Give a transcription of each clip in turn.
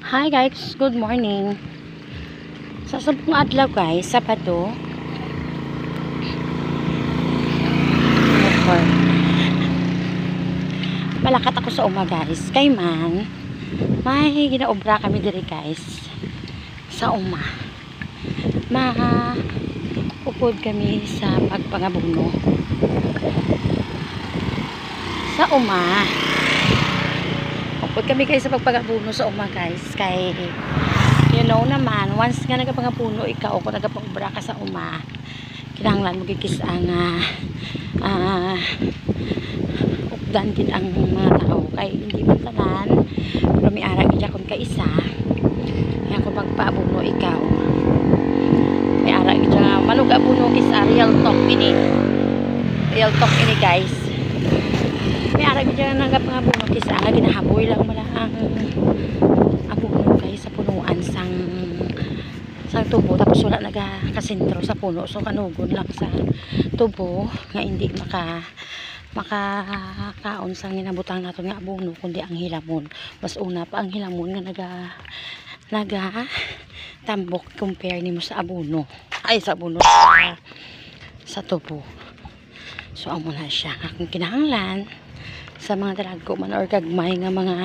Hi guys, good morning. Sa sabong adlaw guys, Sabado. Malakat ako sa uma guys. Kay man, may ginaobra kami diri guys. Sa uma. Upod kami sa pagpangabuno. Sa uma. Upod kami guys sa pagpangabuno sa uma guys. Kay you know naman, once nga nagapangabuno ikaw kung nagapangobra ka sa uma, kinahanglan mo gigis ang updan din ang mga tao kay hindi man tanan pero may ara gid akon kaisa kaya kung magpaabuno ikaw may ara gid nga manugabuno kis real talk ini guys may ara gid nga nagapangabuno kis nga ginahaboy lang mo lang ang abuno guys sa punuan sang tubo tapos wala nagakasentro sa puno so kanugon lang sa tubo nga hindi makakaon sang ginabutang natin nga abuno kundi ang hilamon. Mas una pa ang hilamon nga naga tambok compare nimo sa abuno sa tubo. So amo na siya kung kinahanglan sa mga dalago man or gagmay nga mga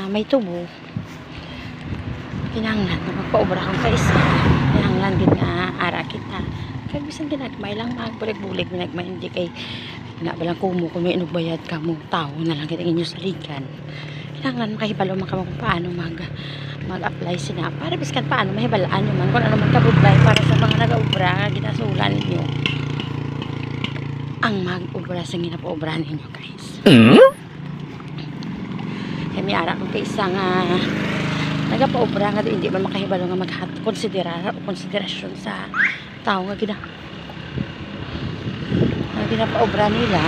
may tubo kinahanglan na magpaobra kang kaisa kinahanglan din nga ara kita kaya bisan ginagmay lang magbulig-bulig ginagmay hindi kay nabalang kumo kung may inugbayad ka mo tao na lang kita inyo saligan kinahanglan makahibalo man ka mo kung paano mag-apply sina para biskan paano mahibalaan nyo man kung ano man kabublay para sa mga nag-obra ginasulan ninyo ang mag-obra sa ginapaobra ninyo guys kaya may ara kong kaisa nga nagapaobra nga hindi man makahibalo nga konsiderasyon sa tao nga ginapaobra nila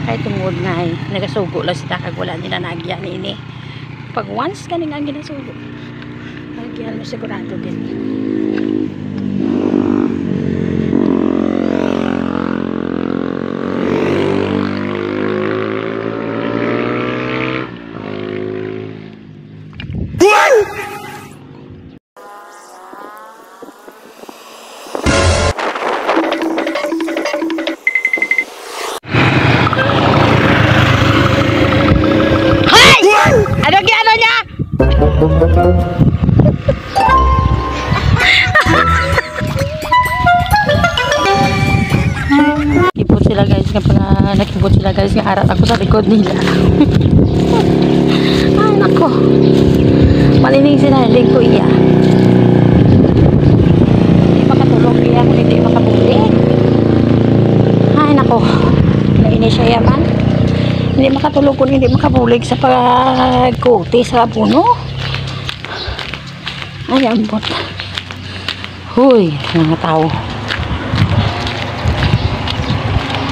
kahit tungod nga nagasugo lang sila kag wala nila nagyan ini pag once ka nga ginasugo nagyan mo sigurado din nakibot sila guys nga arat ako sa likod nila ay nako malining sinaling ko iya hindi makatulog iya kung hindi makabuli ay nako naini siya yaman hindi makatulog kung hindi makabulig sa pagkuti sa puno ay ambot huy mga tao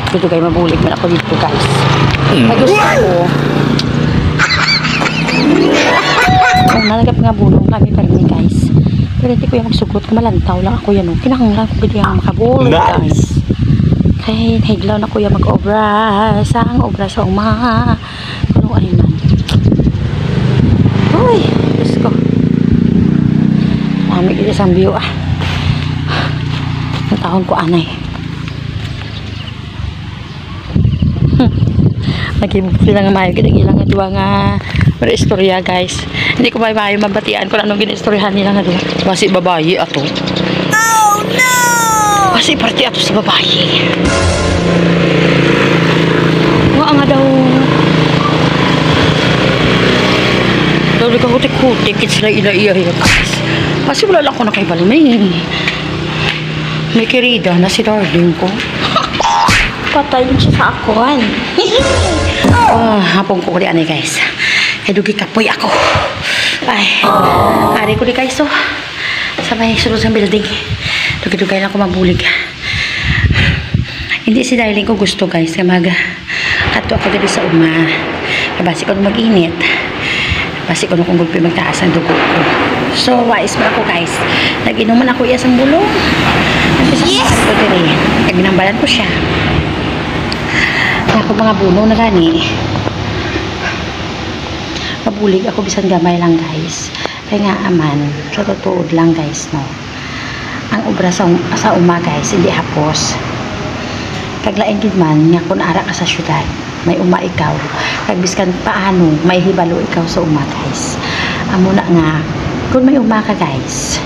dito kayo mabulig man ako dito guys gusto ko kung nalagap nga bulong kami karami guys pero hindi ko yung magsugot malantaw lang ako yan kinahanglan ko hindi ang makabulig guys kaya higlaw na ko yung mag-obra sang obra sa uma kung ano man uy Diyos ko dami kita isang view ang taon ko anay nagibog sila nga mayo ginagilang nga duwa nga may istorya guys hindi ko mayo mabatian kung anong ginistoryahan nila nga duwa basi babayi ato oh no basi party ato sa babayi nga daw hutik-hutik sila ila-iya guys basi wala lang ko nakaibali may kirida na si darling ko patayin siya sa akuan hapong ko anay guys ay dugi kapoy ako ay ari ko di guys sa may sulod sa building dugi-dugay lang ako mabulig hindi si darling ko gusto guys nga kato ako dito sa uma basi ko mag-init basi ko kung gulpi magtaas ang dugo ko so wais ba ako guys nag-inuman ako iyas ang bulong yes ko diri nagginambalan ko siya ako mga buno na gani bulig ako bisan gamay lang guys. Kaya nga aman, sa totoo lang guys no. Ang obra sa uma guys, hindi hapos. Kaglain gid man nga kun ara ka sa syudad, may uma ikaw. Kag biskan paano may hibalo ikaw sa uma guys. Amo na nga kun may uma ka guys.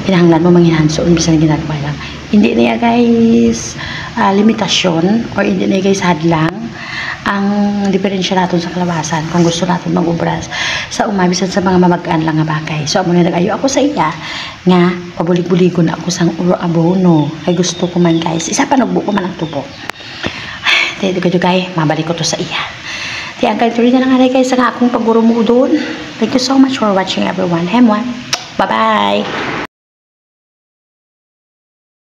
Kinahanglan mo manghinansoon bisan ginagmay lang. Hindi niya guys limitasyon or hindi niya guys hadlang ang diferensya natin sa kalawasan kung gusto natin mag-ubras sa umabisan sa mga mamagaan lang nga bagay. So amo na nag-ayo ako sa iya nga pabulig-buligon ako sang uro abono kay gusto ko man guys isa pa nagbuo ko man ang tubo. Tayo dugay mabalik ko to sa iya. Di ang kantori na lang guys sa akong pagurumudon. Thank you so much for watching everyone. Hemwa. Bye bye.